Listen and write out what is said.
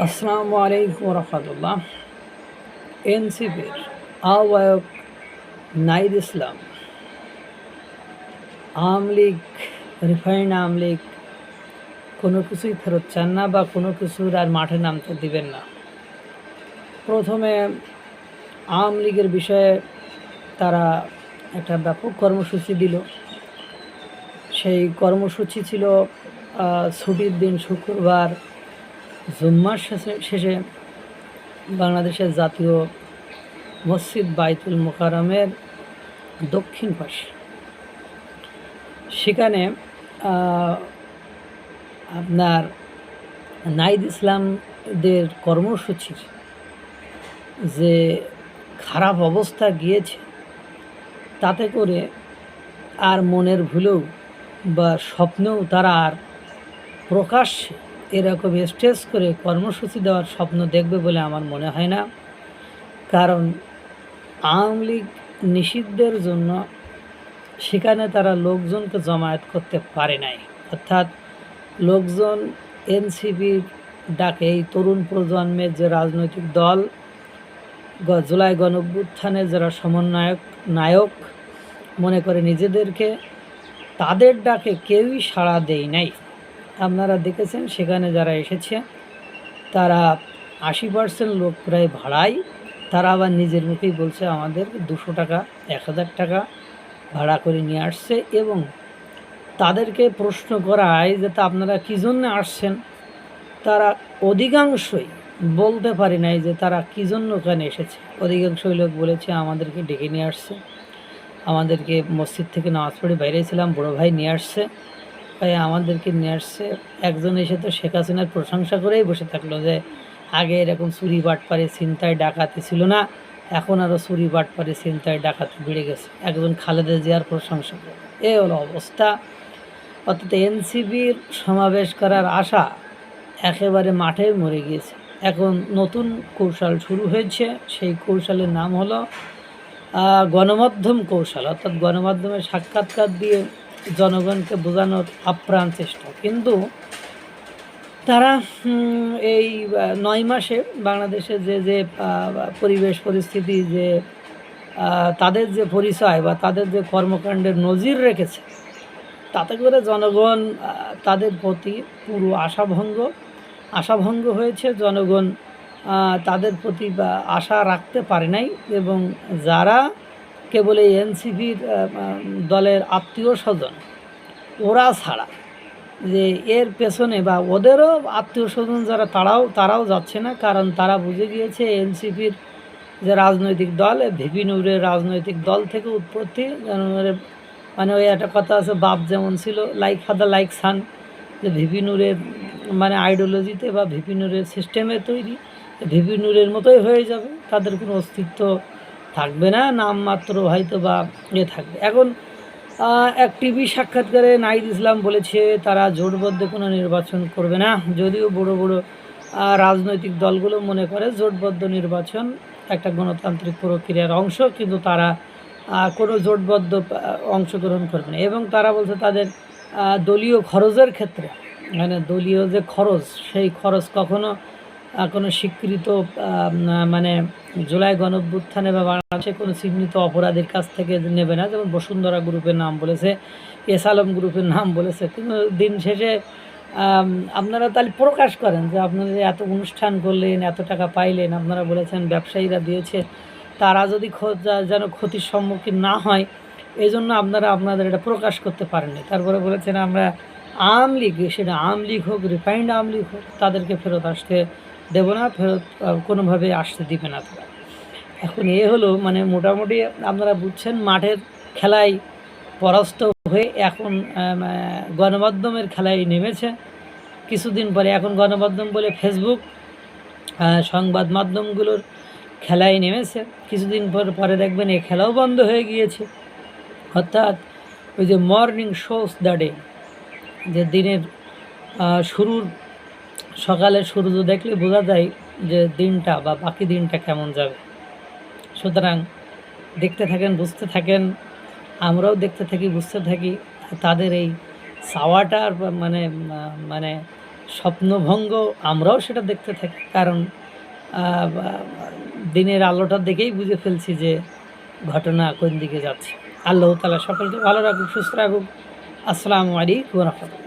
আসসালামু আলাইকুম রহমতুল্লাহ। এনসিপির আহ্বায়ক নাহিদ ইসলাম আওয়ামী লীগ, রিফাইন্ড আওয়ামী লীগ কোনো কিছুই ফেরত চান না বা কোনো কিছুর আর মাঠে নামতে দিবেন না। প্রথমে আওয়ামী লীগের বিষয়ে তারা একটা ব্যাপক কর্মসূচি দিল। সেই কর্মসূচি ছিল ছুটির দিন শুক্রবার জুম্মার শেষে বাংলাদেশের জাতীয় মসজিদ বাইতুল মোকাররমের দক্ষিণ পাশে সেখানে আপনার নাহিদ ইসলামদের কর্মসূচির যে খারাপ অবস্থা গিয়েছে, তাতে করে আর মনের ভুলেও বা স্বপ্নেও তারা আর প্রকাশ্যে এরকম স্টেজ করে কর্মসূচি দেওয়ার স্বপ্ন দেখবে বলে আমার মনে হয় না। কারণ আওয়ামী লীগ নিষিদ্ধের জন্য সেখানে তারা লোকজনকে জমায়েত করতে পারে নাই, অর্থাৎ লোকজন এনসিপির ডাকে এই তরুণ প্রজন্মের যে রাজনৈতিক দল জুলাই গণঅভ্যুত্থানের যারা নায়ক মনে করে নিজেদেরকে, তাদের ডাকে কেউই সাড়া দেয় নাই। আপনারা দেখেছেন সেখানে যারা এসেছে তারা 80% লোক প্রায় ভাড়ায়। তারা আবার নিজের মুখেই বলছে আমাদের 200 টাকা 1000 টাকা ভাড়া করে নিয়ে আসছে, এবং তাদেরকে প্রশ্ন করায় যে তা আপনারা কী জন্য আসছেন। তারা অধিকাংশই বলতে পারে নাই যে তারা কী জন্য ওখানে এসেছে। অধিকাংশই লোক বলেছে আমাদেরকে ডেকে নিয়ে আসছে, আমাদেরকে মসজিদ থেকে নামাজ পড়ে বাইরেছিলাম, বড়ো ভাই নিয়ে আসছে, তাই আমাদেরকে নিয়ে আসছে। একজন এসে তো শেখ হাসিনার প্রশংসা করেই বসে থাকলো যে আগে এরকম চুরি বাটপারে ছিনতাই ডাকাতি ছিল না, এখন আরও চুরি বাটপারে ছিনতাই ডাকাতি বেড়ে গেছে। একজন খালেদা জিয়ার প্রশংসা করে। এ হলো অবস্থা। অর্থাৎ এনসিপির সমাবেশ করার আশা একেবারে মাঠে মরে গিয়েছে। এখন নতুন কৌশল শুরু হয়েছে। সেই কৌশলের নাম হলো গণমাধ্যম কৌশল, অর্থাৎ গণমাধ্যমের সাক্ষাৎকার দিয়ে জনগণকে বোঝানোর আপ্রাণ চেষ্টা। কিন্তু তারা এই 9 মাসে বাংলাদেশের যে পরিবেশ পরিস্থিতি, যে তাদের যে পরিচয় বা তাদের যে কর্মকাণ্ডের নজির রেখেছে, তাতে করে জনগণ তাদের প্রতি পুরো আশাভঙ্গ হয়েছে। জনগণ তাদের প্রতি আশা রাখতে পারে নাই, এবং যারা কেবল এই এনসিপির দলের আত্মীয় স্বজন, ওরা ছাড়া যে এর পেছনে বা ওদেরও আত্মীয় স্বজন যারা, তারাও যাচ্ছে না। কারণ তারা বুঝে গিয়েছে এনসিপির যে রাজনৈতিক দল, ভিপি নুরের রাজনৈতিক দল থেকে উৎপত্তি। মানে ওই একটা কথা আছে, বাপ যেমন ছিল লাইক ফাদার লাইক সান, যে ভিপি নুরের মানে আইডিওলজিতে বা ভিপি নুরের সিস্টেমে তৈরি, ভিপি নুরের মতোই হয়ে যাবে। তাদের কোনো অস্তিত্ব থাকবে না, নামমাত্র হয়তো বা থাকবে। এখন এক টিভি সাক্ষাৎকারে নাহিদ ইসলাম বলেছে তারা জোটবদ্ধ কোনো নির্বাচন করবে না। যদিও বড় বড় রাজনৈতিক দলগুলো মনে করে জোটবদ্ধ নির্বাচন একটা গণতান্ত্রিক প্রক্রিয়ার অংশ, কিন্তু তারা কোনো জোটবদ্ধ অংশগ্রহণ করবে না। এবং তারা বলছে তাদের দলীয় খরচের ক্ষেত্রে, মানে দলীয় যে খরচ, সেই খরচ কখনো কোনো স্বীকৃত মানে জুলাই গণঅভ্যুত্থানে বা বাংলাদেশে কোনো চিহ্নিত অপরাধীর কাছ থেকে নেবে না। যেমন বসুন্ধরা গ্রুপের নাম বলেছে, এস আলম গ্রুপের নাম বলেছে। কিন্তু দিন শেষে আপনারা তাহলে প্রকাশ করেন যে আপনারা এত অনুষ্ঠান করলেন, এত টাকা পাইলেন। আপনারা বলেছেন ব্যবসায়ীরা দিয়েছে, তারা যদি যেন ক্ষতির সম্মুখীন না হয়, এই জন্য আপনারা আপনাদের এটা প্রকাশ করতে পারেননি। তারপরে বলেছেন আমরা আওয়ামী লীগ, সেটা আওয়ামী লীগ হোক, রিফাইন্ড আওয়ামী লীগ হোক, তাদেরকে ফেরত আসতে দেবো না, ফেরত কোনোভাবে আসতে দিবে না তারা। এখন এ হলো মানে মোটামুটি আপনারা বুঝছেন, মাঠের খেলায় পরাস্ত হয়ে এখন গণমাধ্যমের খেলায় নেমেছে। কিছুদিন পরে এখন গণমাধ্যম বলে ফেসবুক, সংবাদ মাধ্যমগুলোর খেলায় নেমেছে। কিছুদিন পরে দেখবেন এই খেলাও বন্ধ হয়ে গিয়েছে। অর্থাৎ ওই যে মর্নিং শোস দ্য ডে, যে দিনের শুরুর সকালের সূর্য দেখলে বোঝা যায় যে দিনটা বা বাকি দিনটা কেমন যাবে। সুতরাং দেখতে থাকেন, বুঝতে থাকেন, আমরাও দেখতে থাকি, বুঝতে থাকি। তাদের এই চাওয়াটার মানে স্বপ্নভঙ্গ আমরাও সেটা দেখতে থাকি, কারণ দিনের আলোটা দেখেই বুঝে ফেলছি যে ঘটনা কোন দিকে যাচ্ছে। আল্লাহ তাআলা সকলকে ভালো রাখুক, সুস্থ রাখুক। আসসালামু আলাইকুম ওয়া রাহমাতুল্লাহ।